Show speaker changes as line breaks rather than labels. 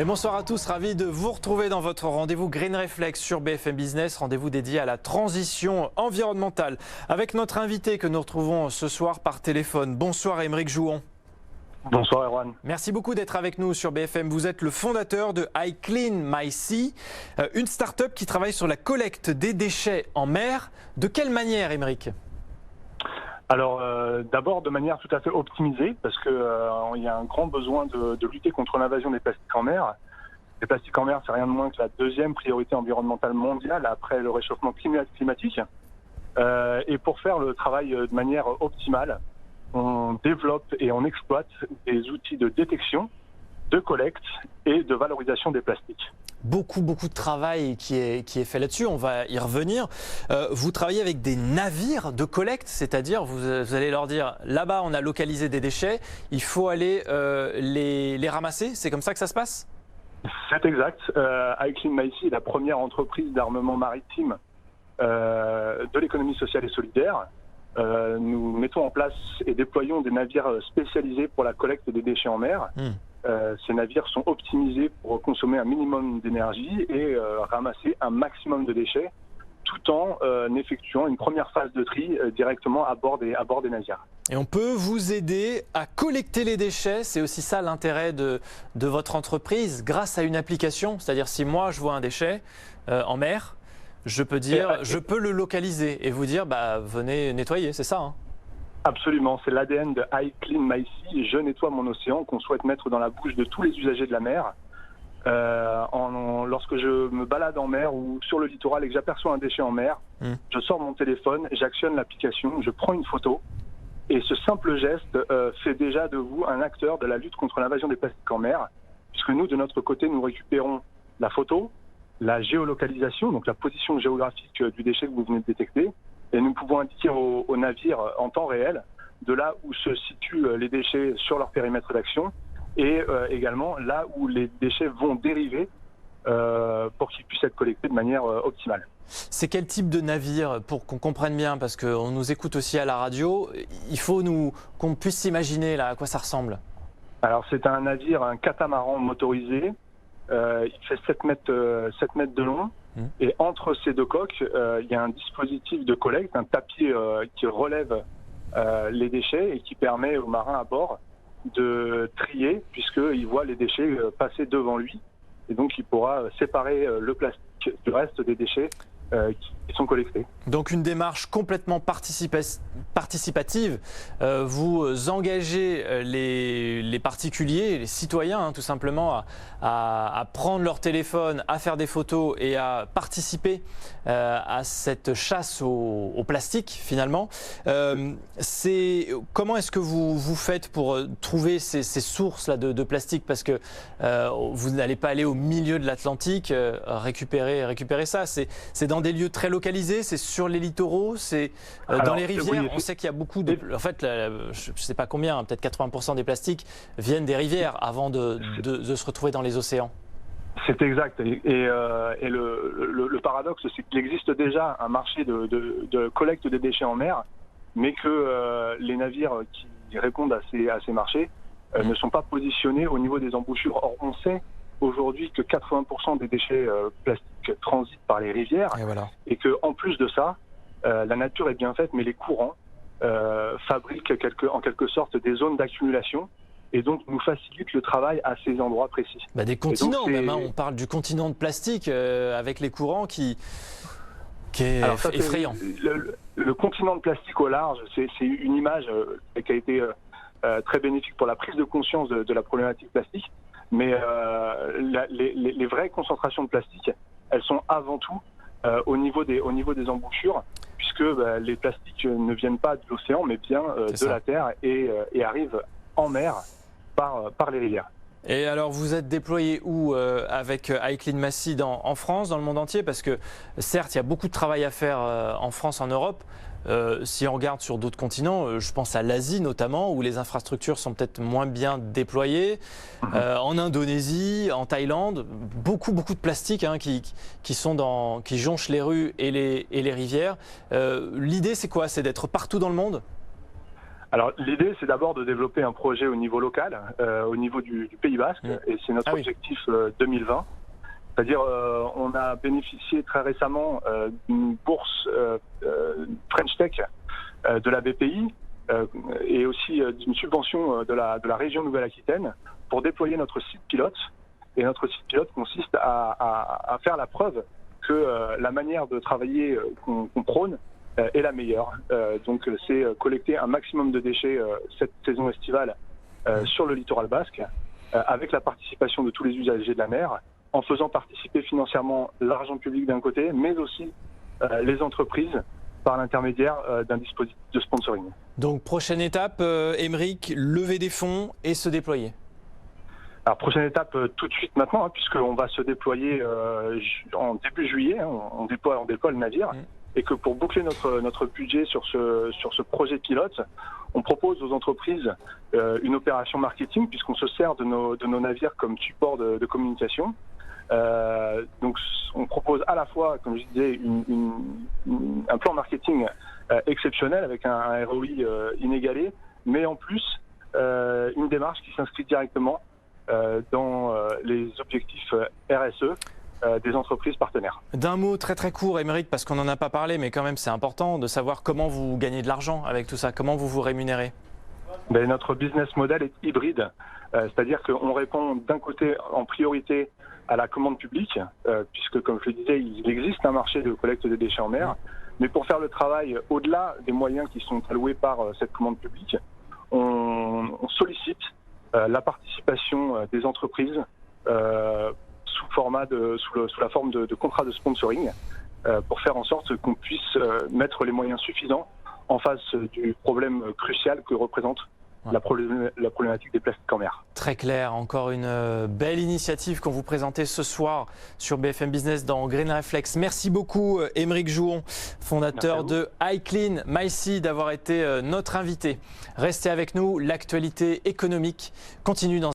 Et bonsoir à tous, ravi de vous retrouver dans votre rendez-vous Green Reflex sur BFM Business, rendez-vous dédié à la transition environnementale. Avec notre invité que nous retrouvons ce soir par téléphone. Bonsoir Aymeric Jouan.
Bonsoir Erwan.
Merci beaucoup d'être avec nous sur BFM. Vous êtes le fondateur de iCleanMySea, une start-up qui travaille sur la collecte des déchets en mer. De quelle manière, Aymeric ?
Alors d'abord de manière tout à fait optimisée parce qu'il y a un grand besoin de lutter contre l'invasion des plastiques en mer. Les plastiques en mer, c'est rien de moins que la deuxième priorité environnementale mondiale après le réchauffement climatique. Et pour faire le travail de manière optimale, on développe et on exploite des outils de détection, de collecte et de valorisation des plastiques.
Beaucoup de travail qui est fait là-dessus, on va y revenir. Vous travaillez avec des navires de collecte, c'est-à-dire vous allez leur dire là-bas on a localisé des déchets, il faut aller les ramasser, c'est comme ça que ça se passe ?
C'est exact. iCleanMySea est la première entreprise d'armement maritime de l'économie sociale et solidaire. Nous mettons en place et déployons des navires spécialisés pour la collecte des déchets en mer. Ces navires sont optimisés pour consommer un minimum d'énergie et ramasser un maximum de déchets tout en effectuant une première phase de tri directement à bord des navires.
Et on peut vous aider à collecter les déchets, c'est aussi ça l'intérêt de votre entreprise, grâce à une application. C'est-à-dire si moi je vois un déchet en mer, je peux dire, je peux le localiser et vous dire venez nettoyer, c'est ça hein ?
Absolument, c'est l'ADN de iCleanMySea, je nettoie mon océan, qu'on souhaite mettre dans la bouche de tous les usagers de la mer. Lorsque je me balade en mer ou sur le littoral et que j'aperçois un déchet en mer, je sors mon téléphone, j'actionne l'application, je prends une photo et ce simple geste fait déjà de vous un acteur de la lutte contre l'invasion des plastiques en mer, puisque nous, de notre côté, nous récupérons la photo, la géolocalisation, donc la position géographique du déchet que vous venez de détecter, et nous pouvons indiquer au navire en temps réel de là où se situent les déchets sur leur périmètre d'action et également là où les déchets vont dériver pour qu'ils puissent être collectés de manière optimale.
C'est quel type de navire pour qu'on comprenne bien, parce qu'on nous écoute aussi à la radio, il faut qu'on puisse s'imaginer là, à quoi ça ressemble.
Alors c'est un navire, un catamaran motorisé, il fait 7 mètres de long. Et entre ces deux coques, il y a un dispositif de collecte, un tapis qui relève les déchets et qui permet aux marins à bord de trier, puisqu'il voit les déchets passer devant lui. Et donc il pourra séparer le plastique du reste des déchets qui sont collectés. Donc
une démarche complètement participative. Vous engagez les particuliers, les citoyens tout simplement à prendre leur téléphone, à faire des photos et à participer à cette chasse au plastique finalement. Comment est-ce que vous faites pour trouver ces sources là de plastique, parce que vous n'allez pas aller au milieu de l'Atlantique récupérer ça. C'est dans des lieux très localisés, c'est sur les littoraux, c'est dans les rivières. Oui, on sait qu'il y a beaucoup de... En fait, je ne sais pas combien, peut-être 80% des plastiques viennent des rivières avant de se retrouver dans les océans.
C'est exact. Et le paradoxe, c'est qu'il existe déjà un marché de collecte des déchets en mer, mais que les navires qui répondent à ces marchés ne sont pas positionnés au niveau des embouchures. Or, on sait aujourd'hui que 80% des déchets plastiques transitent par les rivières et qu'en plus de ça, la nature est bien faite, mais les courants fabriquent en quelque sorte des zones d'accumulation et donc nous facilitent le travail à ces endroits précis.
Des continents même, on parle du continent de plastique avec les courants qui est effrayant.
Le continent de plastique au large, c'est une image qui a été très bénéfique pour la prise de conscience de la problématique plastique. Mais les vraies concentrations de plastique, elles sont avant tout au niveau des embouchures, puisque les plastiques ne viennent pas de l'océan, mais bien de la terre et arrivent en mer par les rivières.
Et alors vous êtes déployé où avec iCleanMySea en France, dans le monde entier? Parce que certes, il y a beaucoup de travail à faire en France, en Europe. Si on regarde sur d'autres continents, je pense à l'Asie notamment, où les infrastructures sont peut-être moins bien déployées. En Indonésie, en Thaïlande, beaucoup de plastique qui jonchent les rues et les rivières. L'idée, c'est quoi? C'est d'être partout dans le monde?
Alors l'idée, c'est d'abord de développer un projet au niveau local, au niveau du Pays Basque, et c'est notre objectif 2020. C'est-à-dire, on a bénéficié très récemment d'une bourse French Tech de la BPI et aussi d'une subvention de la région Nouvelle-Aquitaine pour déployer notre site pilote. Et notre site pilote consiste à faire la preuve que la manière de travailler qu'on prône est la meilleure. Donc c'est collecter un maximum de déchets cette saison estivale sur le littoral basque, avec la participation de tous les usagers de la mer, en faisant participer financièrement l'argent public d'un côté, mais aussi les entreprises par l'intermédiaire d'un dispositif de sponsoring.
Donc prochaine étape, Aymeric, lever des fonds et se déployer.
Alors prochaine étape tout de suite maintenant, puisqu'on va se déployer en début juillet, on déploie le navire, et que pour boucler notre budget sur ce projet pilote, on propose aux entreprises une opération marketing, puisqu'on se sert de nos navires comme support de communication. Donc on propose à la fois, comme je disais, un plan marketing exceptionnel avec un ROI inégalé, mais en plus une démarche qui s'inscrit directement dans les objectifs RSE des entreprises partenaires.
D'un mot très très court, Aymeric, parce qu'on n'en a pas parlé, mais quand même c'est important de savoir comment vous gagnez de l'argent avec tout ça, comment vous vous rémunérez.
Ben, notre business model est hybride, c'est-à-dire qu'on répond d'un côté en priorité à la commande publique, puisque comme je le disais, il existe un marché de collecte des déchets en mer, mais pour faire le travail au-delà des moyens qui sont alloués par cette commande publique, on sollicite la participation des entreprises sous la forme de contrats de sponsoring pour faire en sorte qu'on puisse mettre les moyens suffisants en face du problème crucial que représente la problématique des plastiques en mer.
Très clair, encore une belle initiative qu'on vous présentait ce soir sur BFM Business dans Green Reflex. Merci beaucoup Aymeric Jouon, fondateur de iClean My Sea, d'avoir été notre invité. Restez avec nous, l'actualité économique continue dans